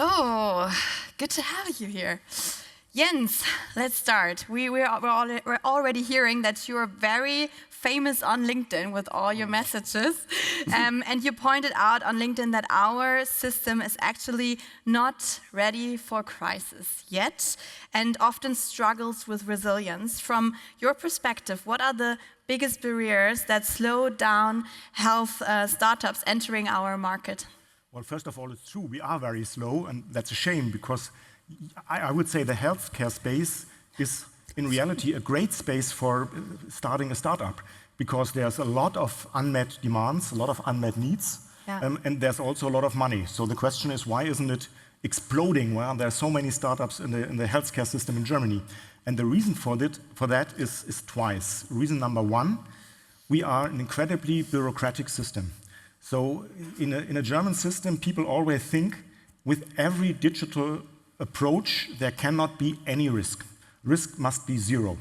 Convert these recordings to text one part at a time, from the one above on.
So, good to have you here. Jens, let's start. We're already hearing that you're very famous on LinkedIn with all your messages. And you pointed out on LinkedIn that our system is actually not ready for crisis yet and often struggles with resilience. From your perspective, what are the biggest barriers that slow down health startups entering our market? Well, first of all, it's true, we are very slow, and that's a shame because I would say the healthcare space is in reality a great space for starting a startup because there's a lot of unmet demands, a lot of unmet needs, and there's also a lot of money. So the question is, why isn't it exploding? Well, there are so many startups in the healthcare system in Germany. And the reason for that is twice. Reason number one, we are an incredibly bureaucratic system. So in a German system, people always think with every digital approach, there cannot be any risk. Risk must be zero.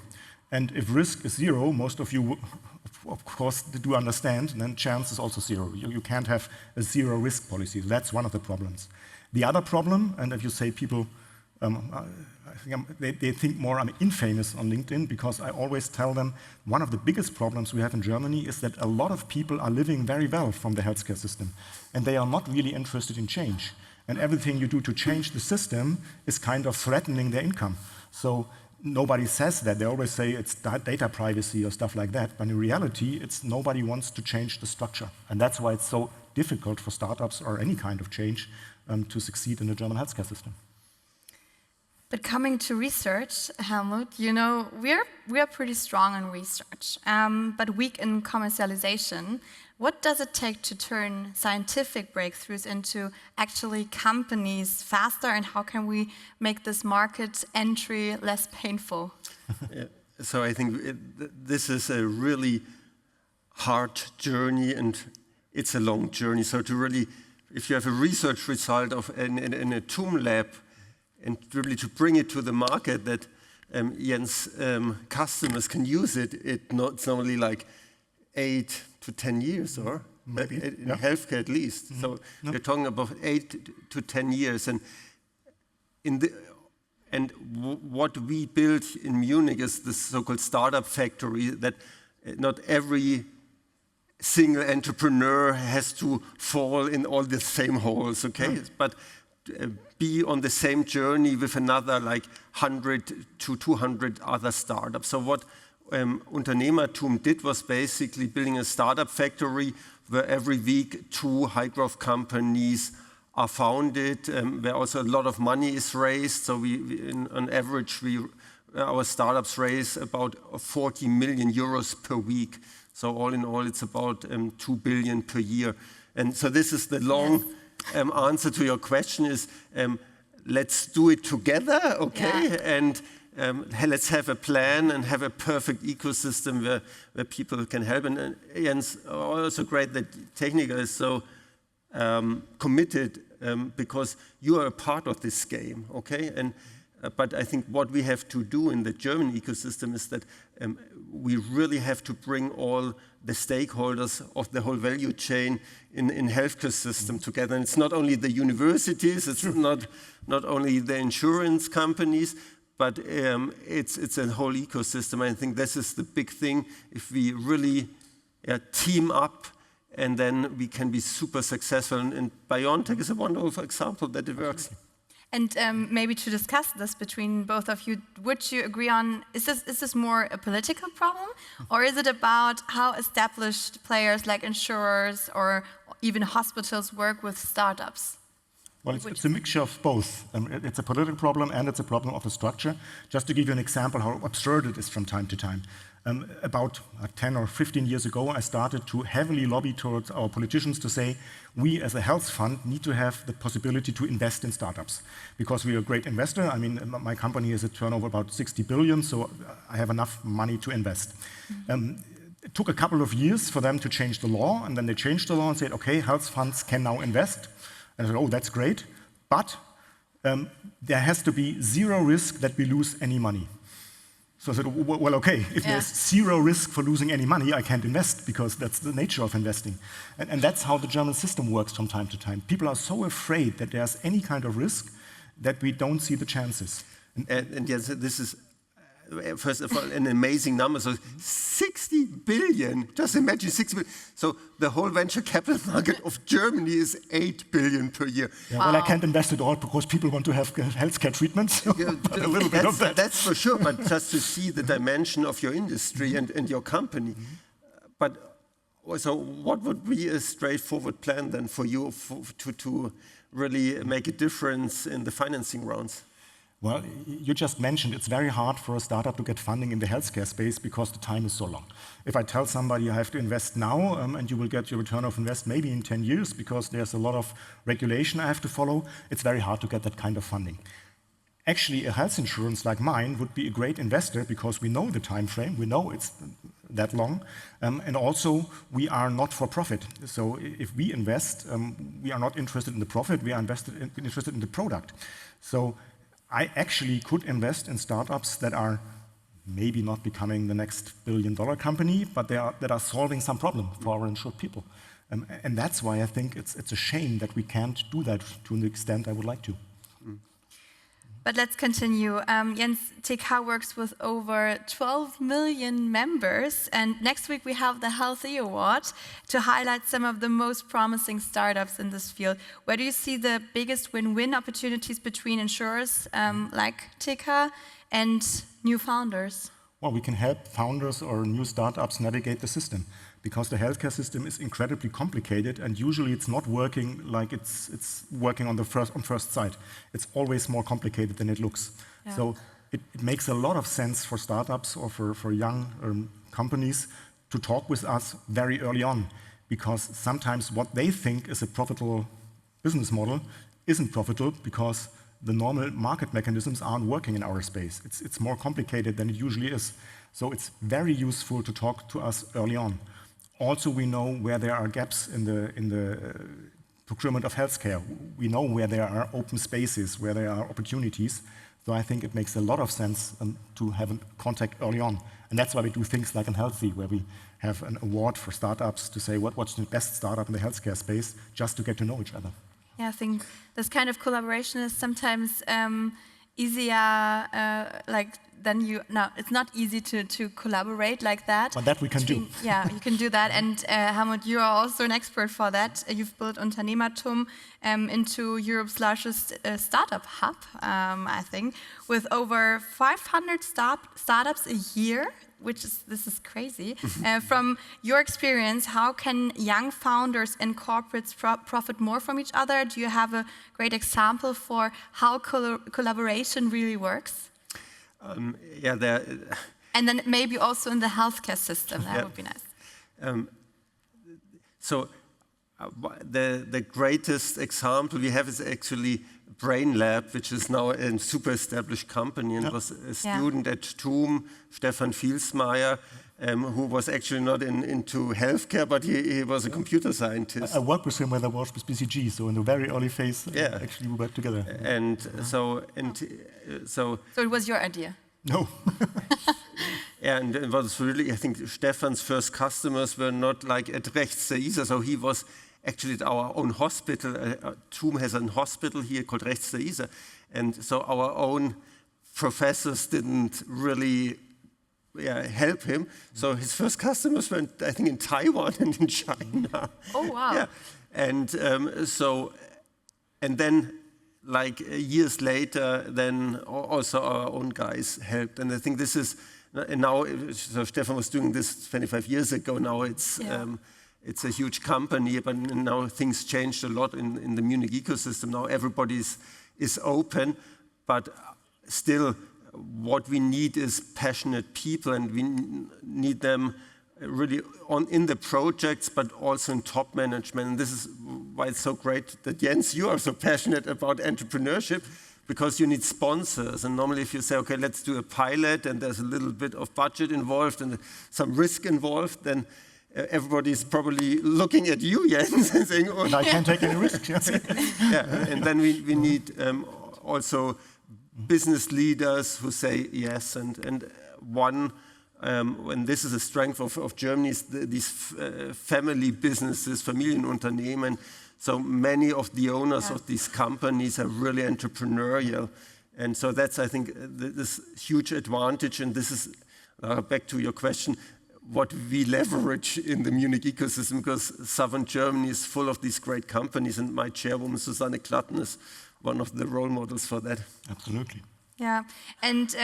And if risk is zero, most of you, of course, do understand, then chance is also zero. You can't have a zero risk policy. That's one of the problems. The other problem, and if you say people, they think more I'm infamous on LinkedIn because I always tell them one of the biggest problems we have in Germany is that a lot of people are living very well from the healthcare system and they are not really interested in change. And everything you do to change the system is kind of threatening their income. So nobody says that. They always say it's data privacy or stuff like that. But in reality, it's nobody wants to change the structure. And that's why it's so difficult for startups or any kind of change to succeed in the German healthcare system. But coming to research, Helmut, you know, we're pretty strong in research, but weak in commercialization. What does it take to turn scientific breakthroughs into actually companies faster, and how can we make this market entry less painful? So I think this is a really hard journey, and it's a long journey. So to really, if you have a research result of in a TUM lab, and really to bring it to the market that Jens' customers can use it, it's only like 8 to 10 years, or maybe in healthcare at least. Mm-hmm. So we're talking about 8 to 10 years, and what we built in Munich is the so-called startup factory. That not every single entrepreneur has to fall in all the same holes, okay? But be on the same journey with another like 100 to 200 other startups. So what UnternehmerTUM did was basically building a startup factory where every week 2 high-growth companies are founded, where also a lot of money is raised. So on average, our startups raise about 40 million euros per week. So all in all, it's about 2 billion per year. And so this is the long answer to your question is, let's do it together, okay? Yeah. And let's have a plan and have a perfect ecosystem where people can help. And Jens, also great that Techniker is so committed because you are a part of this game, okay? And but I think what we have to do in the German ecosystem is that we really have to bring all the stakeholders of the whole value chain in healthcare system together. And it's not only the universities, it's not only the insurance companies, but it's a whole ecosystem. I think this is the big thing. If we really team up, and then we can be super successful. And BioNTech is a wonderful example that it works. And maybe to discuss this between both of you, would you agree on, is this more a political problem? Or is it about how established players like insurers or even hospitals work with startups? Well, it's a mixture of both. It's a political problem and it's a problem of the structure. Just to give you an example how absurd it is from time to time. About 10 or 15 years ago, I started to heavily lobby towards our politicians to say, we as a health fund need to have the possibility to invest in startups. Because we are a great investor. I mean, my company has a turnover about 60 billion, so I have enough money to invest. Mm-hmm. It took a couple of years for them to change the law, and then they changed the law and said, okay, health funds can now invest. And I said, oh, that's great, but there has to be zero risk that we lose any money. So I said, well, okay, if there's zero risk for losing any money, I can't invest because that's the nature of investing. And that's how the German system works from time to time. People are so afraid that there's any kind of risk that we don't see the chances. And yes, this is, first of all, an amazing number. So 60 billion, just imagine 60 billion. So the whole venture capital market of Germany is 8 billion per year. Yeah, well, I can't invest it all because people want to have healthcare treatments. But a little bit of that. That's for sure, but just to see the dimension of your industry and your company. But so what would be a straightforward plan then for you to really make a difference in the financing rounds? Well, you just mentioned it's very hard for a startup to get funding in the healthcare space because the time is so long. If I tell somebody you have to invest now and you will get your return of invest maybe in 10 years because there's a lot of regulation I have to follow, it's very hard to get that kind of funding. Actually, a health insurance like mine would be a great investor because we know the time frame, we know it's that long, and also we are not for profit. So if we invest, we are not interested in the profit, we are interested in the product. So I actually could invest in startups that are maybe not becoming the next billion-dollar company, but that are solving some problem for our insured people. And that's why I think it's a shame that we can't do that to the extent I would like to. But let's continue. Jens, TK works with over 12 million members, and next week we have the Healthy Award to highlight some of the most promising startups in this field. Where do you see the biggest win-win opportunities between insurers like TK and new founders? Well, we can help founders or new startups navigate the system because the healthcare system is incredibly complicated and usually it's not working like it's working on first sight. It's always more complicated than it looks. Yeah. So it makes a lot of sense for startups or for young companies to talk with us very early on because sometimes what they think is a profitable business model isn't profitable because the normal market mechanisms aren't working in our space. It's more complicated than it usually is. So it's very useful to talk to us early on. Also, we know where there are gaps in the procurement of healthcare. We know where there are open spaces, where there are opportunities. So I think it makes a lot of sense to have a contact early on. And that's why we do things like in Healthy, where we have an award for startups to say what's the best startup in the healthcare space, just to get to know each other. Yeah, I think this kind of collaboration is sometimes easier, it's not easy to collaborate like that. But that we can do. Yeah, you can do that. And Helmut, you are also an expert for that. You've built UnternehmerTUM into Europe's largest startup hub, I think, with over 500 startups a year. This is crazy. From your experience, how can young founders and corporates profit more from each other? Do you have a great example for how collaboration really works? And then maybe also in the healthcare system, that would be nice. The greatest example we have is actually Brain Lab, which is now a super established company, and was a student at TUM, Stefan Fielsmeier, who was actually not into healthcare, but he was a computer scientist. I worked with him when I was with BCG, so in the very early phase, actually we worked together. So it was your idea? No. And it was really, I think, Stefan's first customers were not like at Rechtsseisa, so he was actually at our own hospital. TUM has a hospital here called Rechtsseisa, and so our own professors didn't really help him. So his first customers were, I think, in Taiwan and in China. Oh, wow. Yeah. And then, like years later, then also our own guys helped. And I think this is, and now, so Stefan was doing this 25 years ago. Now it's a huge company, but now things changed a lot in the Munich ecosystem. Now everybody is open, but still what we need is passionate people, and we need them really in the projects, but also in top management. And this is why it's so great that, Jens, you are so passionate about entrepreneurship, because you need sponsors. And normally if you say, okay, let's do a pilot, and there's a little bit of budget involved and some risk involved, then everybody's probably looking at you, Jens, and saying, oh, and I can't take any risks. And then we need also business leaders who say yes. And one, and this is a strength of Germany, is these family businesses, Familienunternehmen. So many of the owners of these companies are really entrepreneurial. And so that's, I think, this huge advantage. And this is, back to your question, what we leverage in the Munich ecosystem, because southern Germany is full of these great companies, and my chairwoman, Susanne Klatten, is one of the role models for that. Absolutely. Yeah, and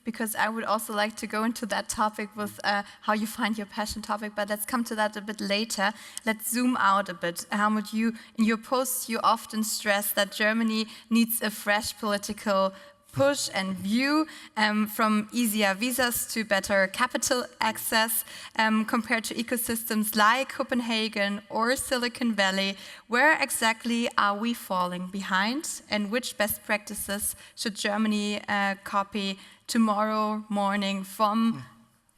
because I would also like to go into that topic with how you find your passion topic, but let's come to that a bit later. Let's zoom out a bit. Helmut, in your posts, you often stress that Germany needs a fresh political push and view, from easier visas to better capital access, compared to ecosystems like Copenhagen or Silicon Valley. Where exactly are we falling behind, and which best practices should Germany copy tomorrow morning from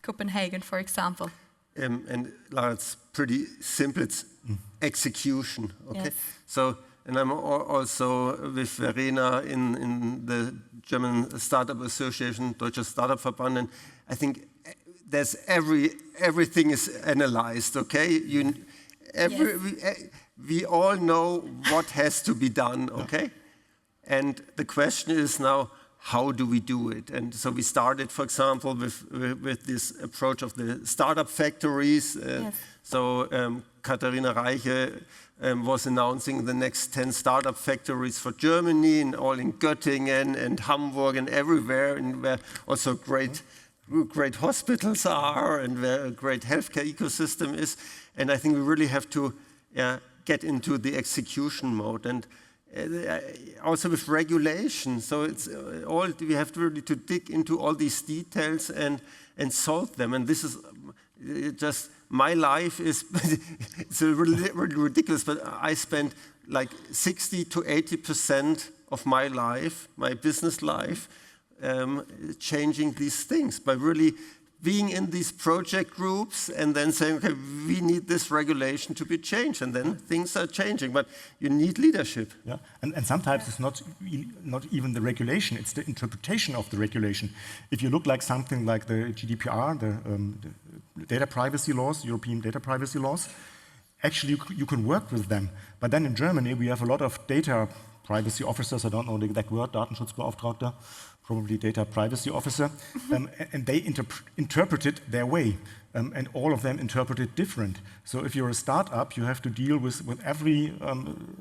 Copenhagen, for example? And it's pretty simple. It's execution. Okay, yes. So. And I'm also with Verena in the German Startup Association, Deutscher Startup Verband, and I think there's everything is analyzed, okay? We all know what has to be done, okay? And the question is now, how do we do it? And so we started, for example, with this approach of the startup factories. Yes. So Katharina Reiche was announcing the next 10 startup factories for Germany, and all in Göttingen and Hamburg and everywhere, and where also great hospitals are, and where a great healthcare ecosystem is. And I think we really have to get into the execution mode, and also with regulation. So it's we have to really to dig into all these details and solve them. And this is just my life is it's really ridiculous, but I spend like 60 to 80% of my life, my business life, changing these things by really being in these project groups and then saying, okay, we need this regulation to be changed, and then things are changing, but you need leadership. Yeah, and sometimes it's not even the regulation, it's the interpretation of the regulation. If you look like something like the GDPR, the data privacy laws, European data privacy laws, actually you can work with them. But then in Germany, we have a lot of data privacy officers, I don't know the exact word, Datenschutzbeauftragter, probably data privacy officer, and they interpret it their way, and all of them interpret it different. So if you're a startup, you have to deal with every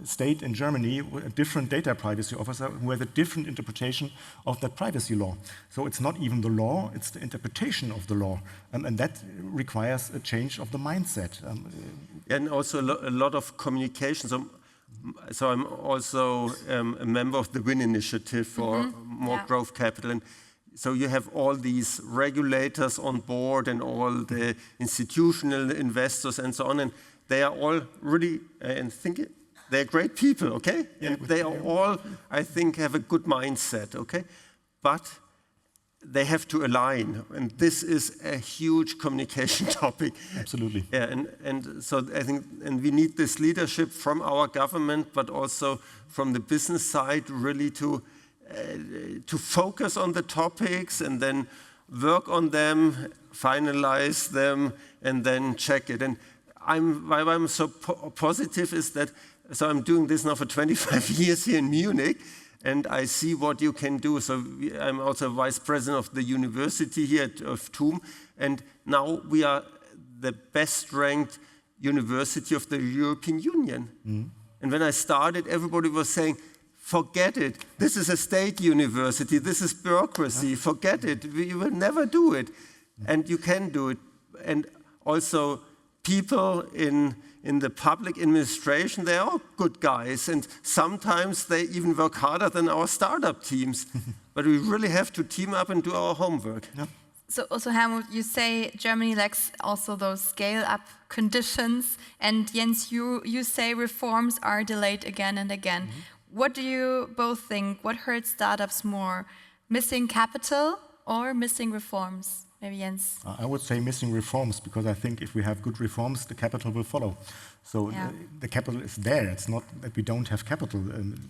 state in Germany with a different data privacy officer who has a different interpretation of that privacy law. So it's not even the law, it's the interpretation of the law, and that requires a change of the mindset. And also a lot of communication. So I'm also a member of the WIN initiative for more growth capital. And so you have all these regulators on board and all the institutional investors and so on. And they are all really, they're great people, okay? Yeah, and they are all, I think, have a good mindset, okay? But they have to align, and this is a huge communication topic. Absolutely. Yeah, and so I think, and we need this leadership from our government, but also from the business side, really to focus on the topics and then work on them, finalize them, and then check it. And why I'm so positive is that, so I'm doing this now for 25 years here in Munich, and I see what you can do. So I'm also vice president of the university here of TUM, and now we are the best ranked university of the European Union. And when I started, everybody was saying, forget it, this is a state university, this is bureaucracy, forget it, we will never do it. And you can do it. And also people in the public administration, they're all good guys, and sometimes they even work harder than our startup teams. But we really have to team up and do our homework. Yeah. So also, Helmut, you say Germany lacks also those scale-up conditions, and Jens, you say reforms are delayed again and again. What do you both think? What hurts startups more, missing capital or missing reforms? Maybe Jens. I would say missing reforms, because I think if we have good reforms, the capital will follow. So the capital is there. It's not that we don't have capital.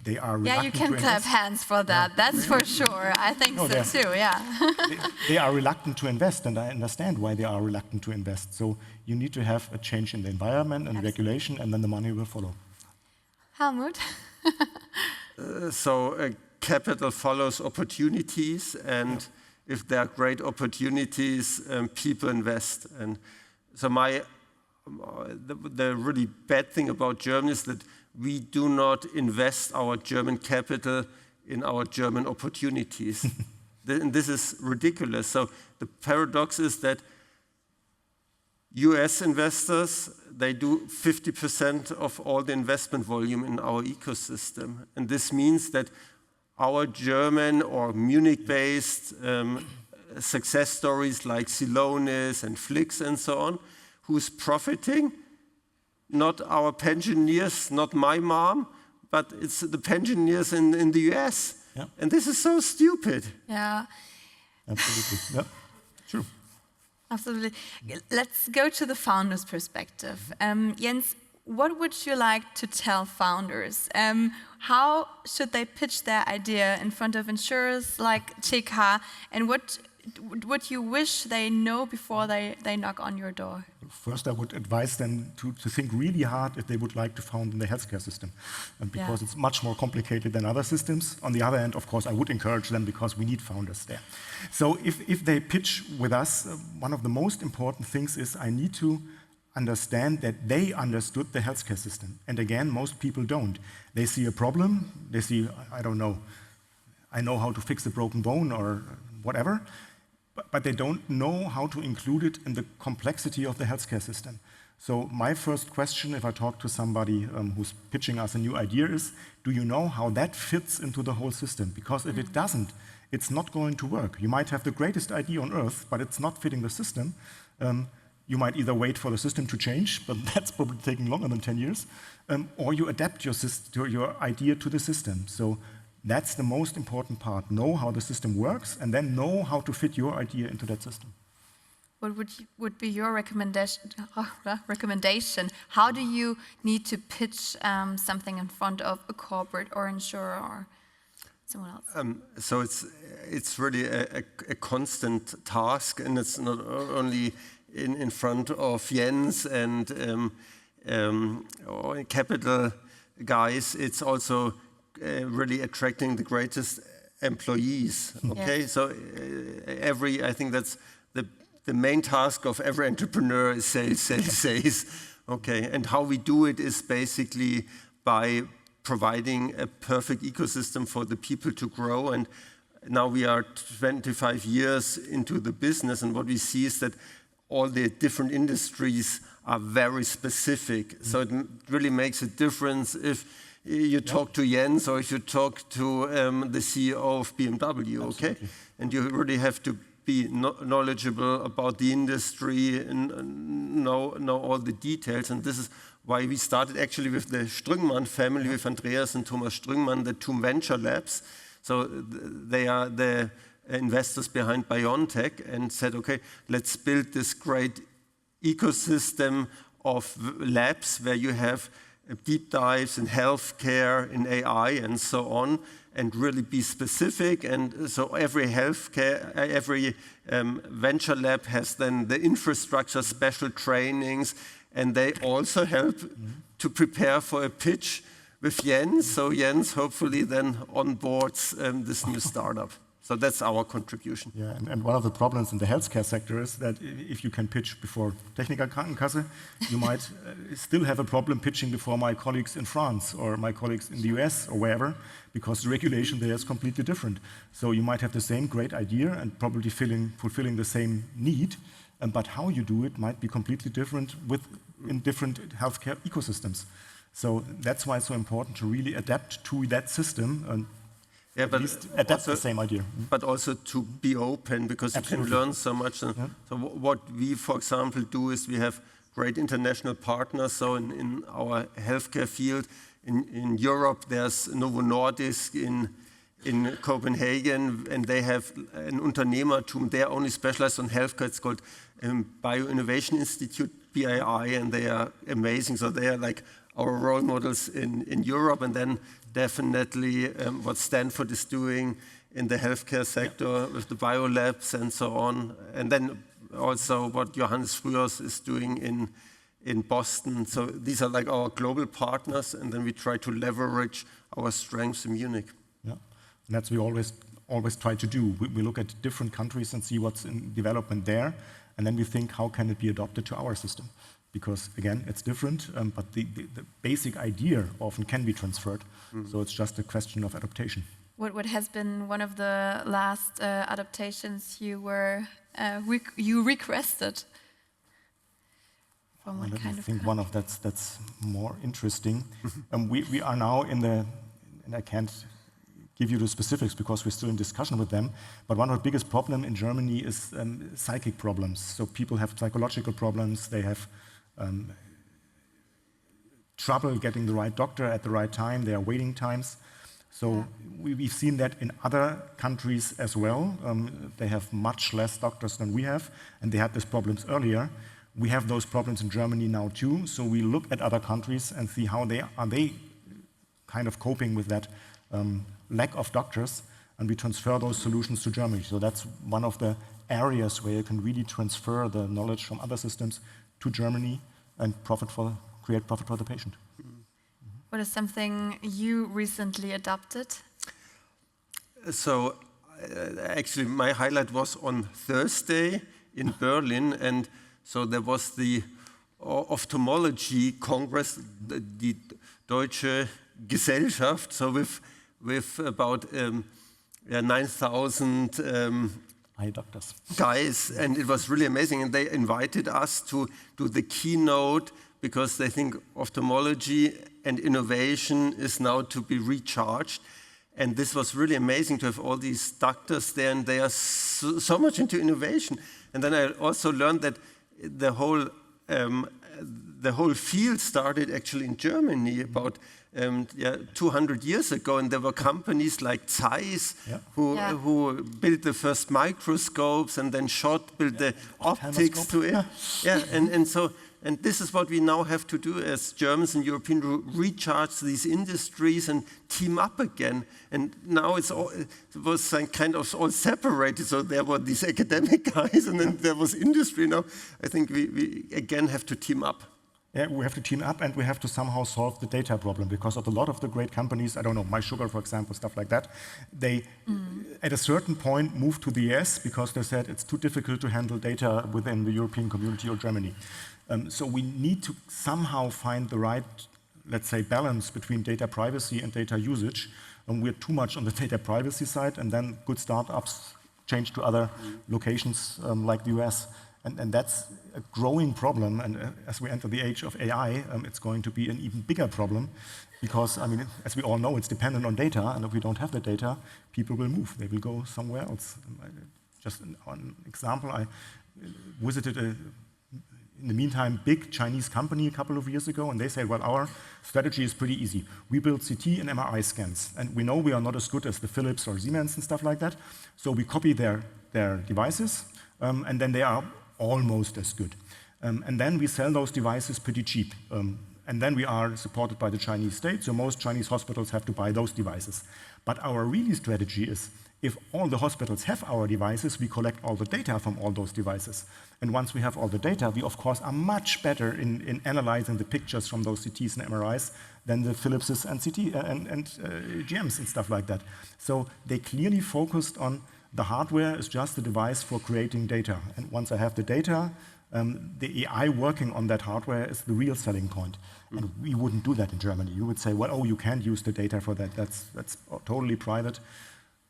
They are reluctant Yeah, you can to clap invest. hands for that. That's for sure. I think so too, yeah. They are reluctant to invest, and I understand why they are reluctant to invest. So you need to have a change in the environment and regulation, and then the money will follow. Helmut? Capital follows opportunities, and if there are great opportunities, people invest. And so the really bad thing about Germany is that we do not invest our German capital in our German opportunities. And this is ridiculous. So the paradox is that US investors, they do 50% of all the investment volume in our ecosystem. And this means that our German or Munich-based success stories like Celonis and Flix and so on, who's profiting, not our pensioners, not my mom, but it's the pensioners in the US. Yeah. And this is so stupid. Yeah. Absolutely. Yeah, true. Absolutely. Let's go to the founder's perspective. Jens, what would you like to tell founders? How should they pitch their idea in front of insurers like TK, and what would you wish they know before they knock on your door? First, I would advise them to think really hard if they would like to found in the healthcare system, because it's much more complicated than other systems. On the other hand, of course, I would encourage them because we need founders there. So if they pitch with us, one of the most important things is I need to understand that they understood the healthcare system. And again, most people don't. They see a problem, they see, I don't know, I know how to fix a broken bone or whatever, but they don't know how to include it in the complexity of the healthcare system. So my first question, if I talk to somebody who's pitching us a new idea, is, do you know how that fits into the whole system? Because if it doesn't, it's not going to work. You might have the greatest idea on earth, but it's not fitting the system. You might either wait for the system to change, but that's probably taking longer than 10 years, or you adapt your idea to the system. So that's the most important part. Know how the system works, and then know how to fit your idea into that system. What would be your recommendation? How do you need to pitch something in front of a corporate or insurer or someone else? So it's really a constant task, and it's not only in front of Jens and capital guys, it's also really attracting the greatest employees. Okay, yes. So I think that's the main task of every entrepreneur is sales. Okay, and how we do it is basically by providing a perfect ecosystem for the people to grow. And now we are 25 years into the business, and what we see is that all the different industries are very specific. So it really makes a difference if you talk to Jens or if you talk to the CEO of BMW, okay? Absolutely. And you really have to be knowledgeable about the industry and know all the details. And this is why we started actually with the Strüngmann family, with Andreas and Thomas Strüngmann, the TUM Venture Labs. So they are the investors behind BioNTech, and said, okay, let's build this great ecosystem of labs where you have deep dives in healthcare, in AI, and so on, and really be specific. And so every venture lab has then the infrastructure, special trainings, and they also help to prepare for a pitch with Jens. So Jens hopefully then onboards this new startup. So that's our contribution. Yeah, and one of the problems in the healthcare sector is that if you can pitch before Techniker Krankenkasse, you might still have a problem pitching before my colleagues in France or my colleagues in the US or wherever, because the regulation there is completely different. So you might have the same great idea and probably fulfilling the same need, but how you do it might be completely different in different healthcare ecosystems. So that's why it's so important to really adapt to that system and at least adapt the same idea. But also to be open, because Absolutely. You can learn so much. So what we, for example, do is we have great international partners. So in our healthcare field, in Europe, there's Novo Nordisk in Copenhagen, and they have an UnternehmerTUM. They are only specialized on healthcare. It's called Bio Innovation Institute. BAI, and they are amazing. So they are like our role models in Europe, and then definitely what Stanford is doing in the healthcare sector with the biolabs and so on. And then also what Johannes Frühers is doing in Boston. So these are like our global partners, and then we try to leverage our strengths in Munich. Yeah, and that's we always try to do. We look at different countries and see what's in development there, and then we think how can it be adopted to our system. Because again, it's different, but the basic idea often can be transferred. So it's just a question of adaptation. What has been one of the last adaptations you requested? From what Let kind me of think one of that's more interesting. We are now and I can't give you the specifics because we're still in discussion with them, but one of the biggest problems in Germany is psychic problems. So people have psychological problems, they have trouble getting the right doctor at the right time, there are waiting times. So we've seen that in other countries as well. They have much less doctors than we have, and they had these problems earlier. We have those problems in Germany now too, so we look at other countries and see how they kind of coping with that lack of doctors, and we transfer those solutions to Germany. So that's one of the areas where you can really transfer the knowledge from other systems to Germany and create profit for the patient. What is something you recently adopted? So actually my highlight was on Thursday in Berlin, and so there was the ophthalmology congress, the Deutsche Gesellschaft, so with about 9,000 eye doctors guys, and it was really amazing. And they invited us to do the keynote because they think ophthalmology and innovation is now to be recharged. And this was really amazing to have all these doctors there, and they are so much into innovation. And then I also learned that the whole field started actually in Germany about 200 years ago, and there were companies like Zeiss who built the first microscopes, and then Schott built the optics to it. And this is what we now have to do as Germans and Europeans, to recharge these industries and team up again. And now it was kind of all separated. So there were these academic guys, and then there was industry. Now I think we again have to team up. Yeah, we have to team up, and we have to somehow solve the data problem, because of a lot of the great companies, I don't know, My Sugar, for example, stuff like that, they, at a certain point, moved to the US because they said it's too difficult to handle data within the European community or Germany. So we need to somehow find the right, let's say, balance between data privacy and data usage. And we're too much on the data privacy side, and then good startups change to other locations like the US. And that's a growing problem, and as we enter the age of AI, it's going to be an even bigger problem, because, I mean, as we all know, it's dependent on data, and if we don't have the data, people will move. They will go somewhere else. Just an example, I visited in the meantime, big Chinese company a couple of years ago, and they said, well, our strategy is pretty easy. We build CT and MRI scans, and we know we are not as good as the Philips or Siemens and stuff like that, so we copy their devices, and then they are almost as good. And then we sell those devices pretty cheap. And then we are supported by the Chinese state, so most Chinese hospitals have to buy those devices. But our really strategy is, if all the hospitals have our devices, we collect all the data from all those devices. And once we have all the data, we of course are much better in analyzing the pictures from those CTs and MRIs than the Philipses and GMs and stuff like that. So they clearly focused on the hardware is just the device for creating data. And once I have the data, the AI working on that hardware is the real selling point. And we wouldn't do that in Germany. You would say, well, oh, you can't use the data for that. That's totally private.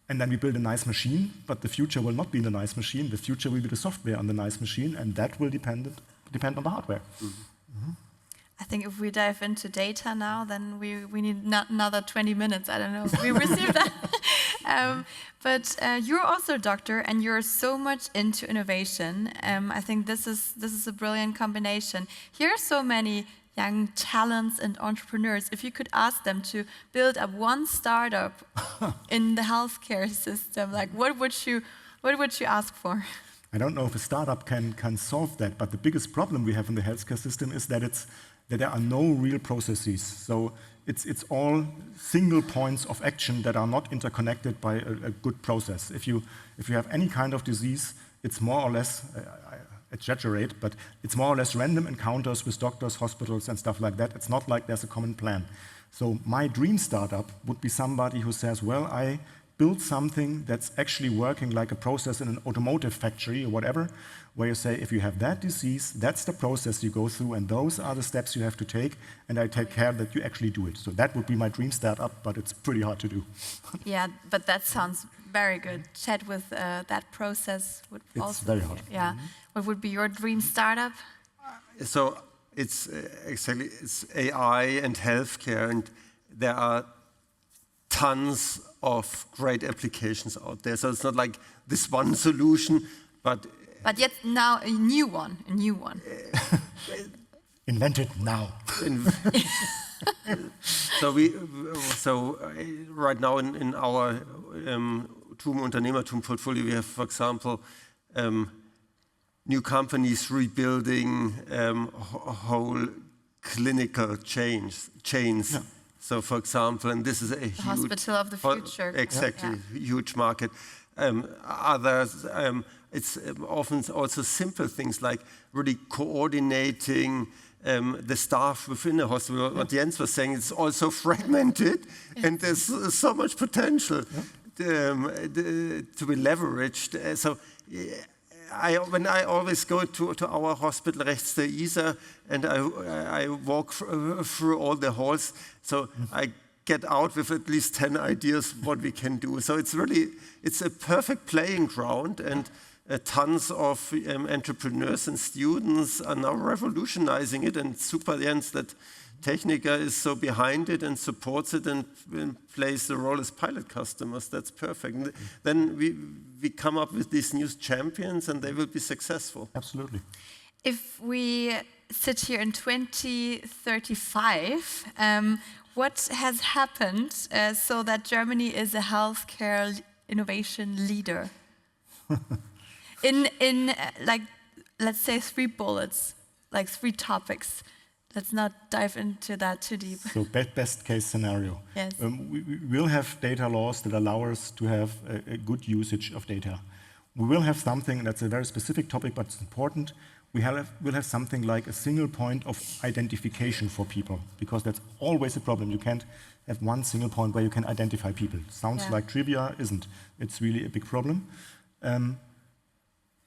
And then we build a nice machine, but the future will not be the nice machine. The future will be the software on the nice machine, and that will depend on the hardware. I think if we dive into data now, then we need another 20 minutes. I don't know if we received that. But you're also a doctor, and you're so much into innovation. I think this is a brilliant combination. Here are so many young talents and entrepreneurs. If you could ask them to build up one startup in the healthcare system, like what would you ask for? I don't know if a startup can solve that, but the biggest problem we have in the healthcare system is that there are no real processes. So it's all single points of action that are not interconnected by a good process. If you have any kind of disease, it's more or less, I exaggerate, but it's more or less random encounters with doctors, hospitals, and stuff like that. It's not like there's a common plan. So my dream startup would be somebody who says, well, I build something that's actually working like a process in an automotive factory or whatever, where you say, if you have that disease, that's the process you go through, and those are the steps you have to take, and I take care that you actually do it. So that would be my dream startup, but it's pretty hard to do. Yeah, but that sounds very good. Chat with that process would it's also very hard. Yeah. What would be your dream startup? So it's exactly, it's AI and healthcare, and there are tons of great applications out there. So it's not like this one solution, but yet now a new one. Invented now. So right now in our TUM UnternehmerTUM portfolio, we have, for example, new companies rebuilding whole clinical chains. Yeah. So, for example, and this is a huge hospital of the future. Exactly, huge market. Others, it's often also simple things like really coordinating the staff within a hospital. What Jens was saying, it's also fragmented, and there's so much potential to be leveraged. So. When I always go to our hospital, Rechts der Isar, and I walk through all the halls, so I get out with at least 10 ideas what we can do. So it's a perfect playing ground, and tons of entrepreneurs and students are now revolutionizing it, and super Jens that Techniker is so behind it and supports it and plays the role as pilot customers. That's perfect. And then we come up with these new champions, and they will be successful. Absolutely. If we sit here in 2035, what has happened so that Germany is a healthcare innovation leader? in like, let's say 3 bullets, like 3 topics. Let's not dive into that too deep. So best case scenario. Yes. We will have data laws that allow us to have a good usage of data. We will have something, that's a very specific topic, but it's important. We'll have something like a single point of identification for people, because that's always a problem. You can't have one single point where you can identify people. Sounds like trivia, isn't. It's really a big problem.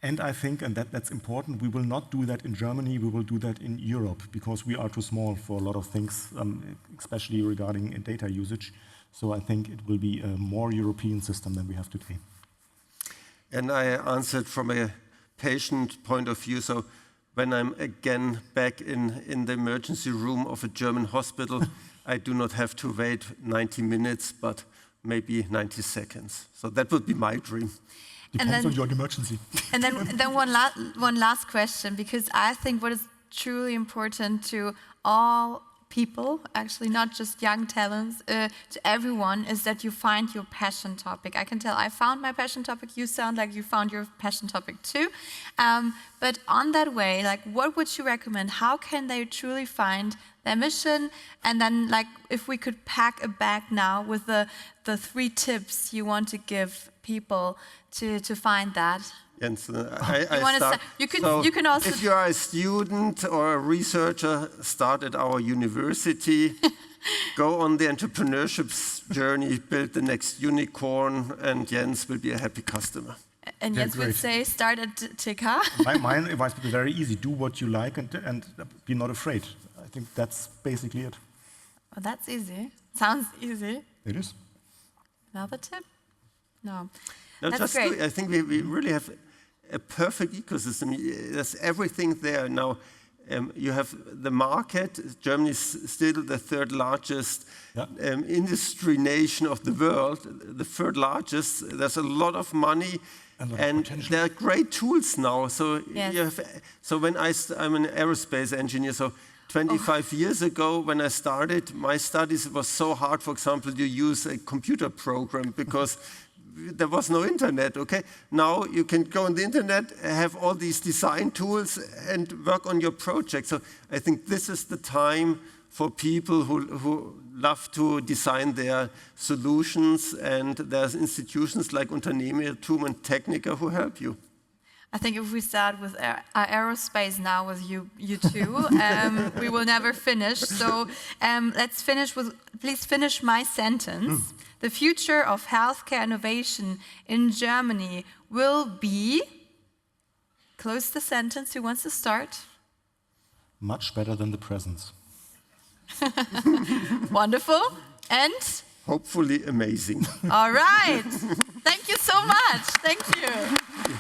And I think, and that's important, we will not do that in Germany, we will do that in Europe, because we are too small for a lot of things, especially regarding data usage. So I think it will be a more European system than we have today. And I answered from a patient point of view. So when I'm again back in the emergency room of a German hospital, I do not have to wait 90 minutes, but maybe 90 seconds. So that would be my dream. Depends on your emergency. And then one last question, because I think what is truly important to all people, actually not just young talents, to everyone, is that you find your passion topic. I can tell I found my passion topic. You sound like you found your passion topic too. But on that way, like, what would you recommend? How can they truly find their mission? And then, like, if we could pack a bag now with the 3 tips you want to give people to find that. Jens, you can also. If you are a student or a researcher, start at our university, go on the entrepreneurship journey, build the next unicorn, and Jens will be a happy customer. And Jens would say, start at TK. My advice would be very easy. Do what you like and be not afraid. I think that's basically it. Well, that's easy. Sounds easy. It is. Another tip? No, that's great. I think we really have a perfect ecosystem. There's everything there now. You have the market. Germany is still the 3rd largest industry nation of the world. The 3rd largest. There's a lot of money, and there are great tools now. So when I'm an aerospace engineer, so 25 years ago, when I started my studies, it was so hard, for example, to use a computer program, because there was no internet, okay? Now you can go on the internet, have all these design tools and work on your project. So I think this is the time for people who love to design their solutions, and there's institutions like UnternehmerTUM and Techniker who help you. I think if we start with aerospace now with you two, we will never finish. So let's finish with, please finish my sentence. The future of healthcare innovation in Germany will be, close the sentence, who wants to start? Much better than the present. Wonderful. And? Hopefully amazing. All right. Thank you so much. Thank you.